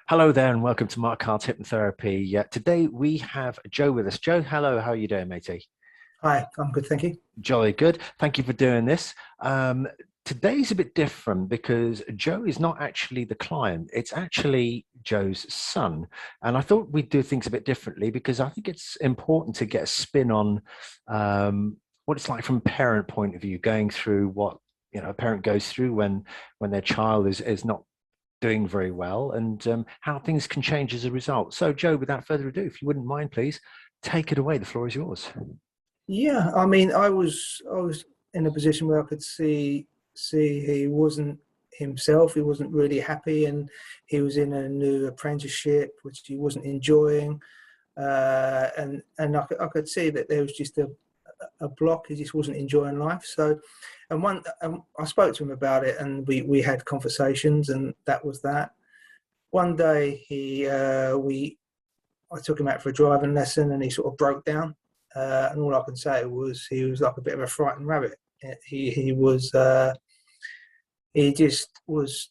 Hello there, and welcome to Mark Carr's Hypnotherapy. Today we have Joe with us. Joe, hello. How are you doing, matey? Hi, I'm good, thank you. Jolly good. Thank you for doing this. Today's a bit different because Joe is not actually the client. It's actually Joe's son. And I thought we'd do things a bit differently because I think it's important to get a spin on what it's like from a parent point of view, going through what a parent goes through when their child is not doing very well, and how things can change as a result. So, Joe, without further ado, if you wouldn't mind, please take it away. The floor is yours. Yeah, I mean, I was in a position where I could see he wasn't himself. He wasn't really happy, and he was in a new apprenticeship which he wasn't enjoying. And I could see that there was just a block. He just wasn't enjoying life. So, and I spoke to him about it, and we had conversations, and that was that. One day I took him out for a driving lesson, and he sort of broke down. And all I can say was he was like a bit of a frightened rabbit. He was he just was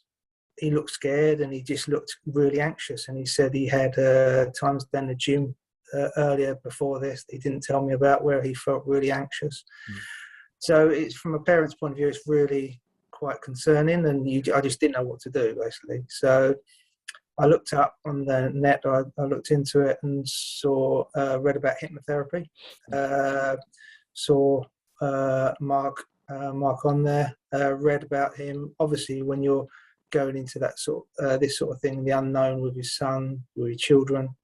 he looked scared, and he just looked really anxious. And he said he had times down the gym earlier before this he didn't tell me about, where he felt really anxious. Mm. So it's, from a parent's point of view, it's really quite concerning, and I just didn't know what to do, basically. So I looked up on the net. I looked into it and read about hypnotherapy. Saw Mark on there. Read about him. Obviously, when you're going into that this sort of thing, the unknown with your son, with your children,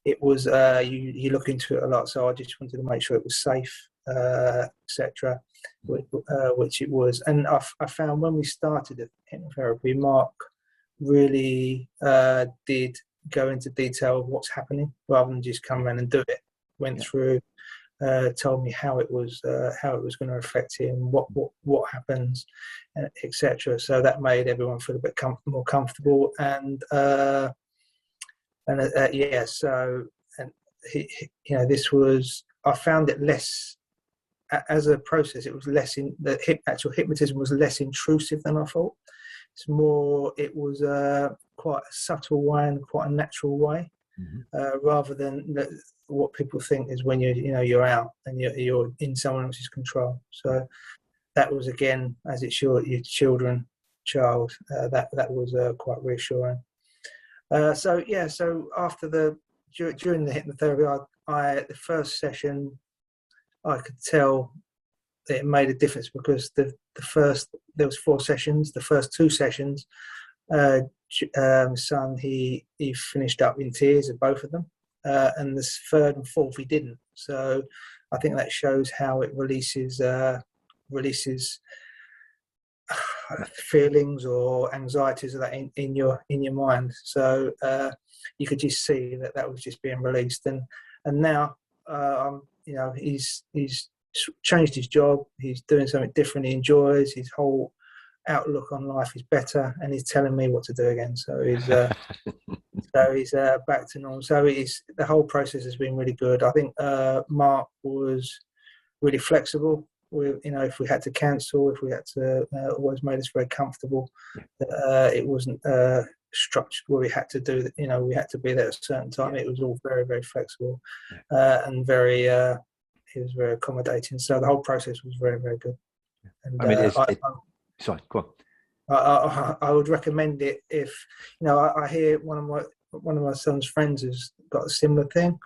it was you look into it a lot. So I just wanted to make sure it was safe, etc. Which it was. And I found when we started the hypnotherapy, Mark really did go into detail of what's happening, rather than just come around and do it. Went through, told me how it was going to affect him, what happens, etc. So that made everyone feel a bit more comfortable. Yeah. So, and this was, I found it less, as a process, it was less in the actual hypnotism was less intrusive than I thought. It's more, it was quite a subtle way and quite a natural way, rather than what people think is when you're out and you're in someone else's control. So that was, again, as it's your child, that was quite reassuring. So after during the hypnotherapy, I the first session, I could tell that it made a difference, because there was 4 sessions. The first 2 sessions, son, he finished up in tears at both of them, and the third and fourth he didn't. So I think that shows how it releases feelings or anxieties of that in your mind. So you could just see that was just being released. And now he's changed his job. He's doing something different. He enjoys. His whole outlook on life is better, and he's telling me what to do again. So he's back to normal. So the whole process has been really good. I think Mark was really flexible. If we had to cancel, if we had to, always made us very comfortable. It wasn't structured where we had to do that. We had to be there at a certain time. It was all very, very flexible, and very. He was very accommodating. So the whole process was very, very good. And I mean, sorry, go on. I would recommend it if I hear one of my son's friends has got a similar thing,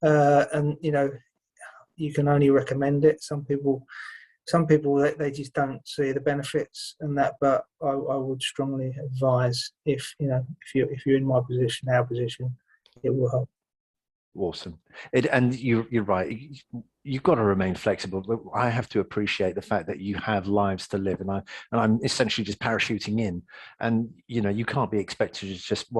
and you can only recommend it. Some people they just don't see the benefits and that, but I would strongly advise, if you're in my position, our position, it will help. Awesome. And you're right. You've got to remain flexible. But I have to appreciate the fact that you have lives to live, and I'm essentially just parachuting in. And you can't be expected to just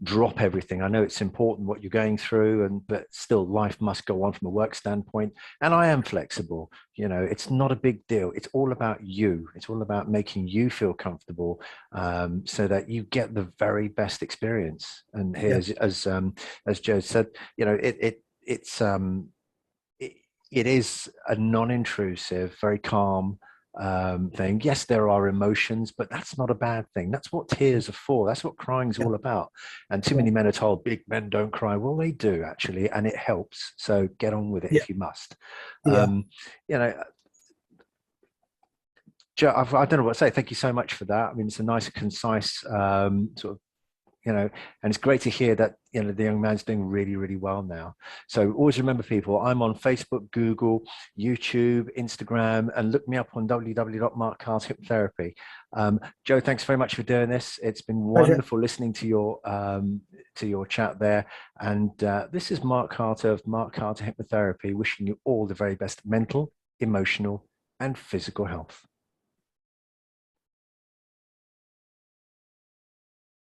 drop everything. I know it's important what you're going through, but still, life must go on from a work standpoint. And I am flexible. It's not a big deal. It's all about you. It's all about making you feel comfortable, so that you get the very best experience. And here, as Joe said, it is a non-intrusive, very calm thing. Yes, there are emotions, but that's not a bad thing. That's what tears are for. That's what crying's Yeah. all about. And too Yeah. many men are told big men don't cry. Well, they do actually, and it helps. So get on with it Yeah. if you must. Yeah. You know, Joe, I don't know what to say. Thank you so much for that. I mean, it's a nice, concise sort of, and it's great to hear that, the young man's doing really, really well now. So always remember, people, I'm on Facebook, Google, YouTube, Instagram, and look me up on www.markcarterhypnotherapy. Joe, thanks very much for doing this. It's been Pleasure. wonderful listening to your chat there. And this is Mark Carter of Mark Carter Hypnotherapy, wishing you all the very best mental, emotional, and physical health.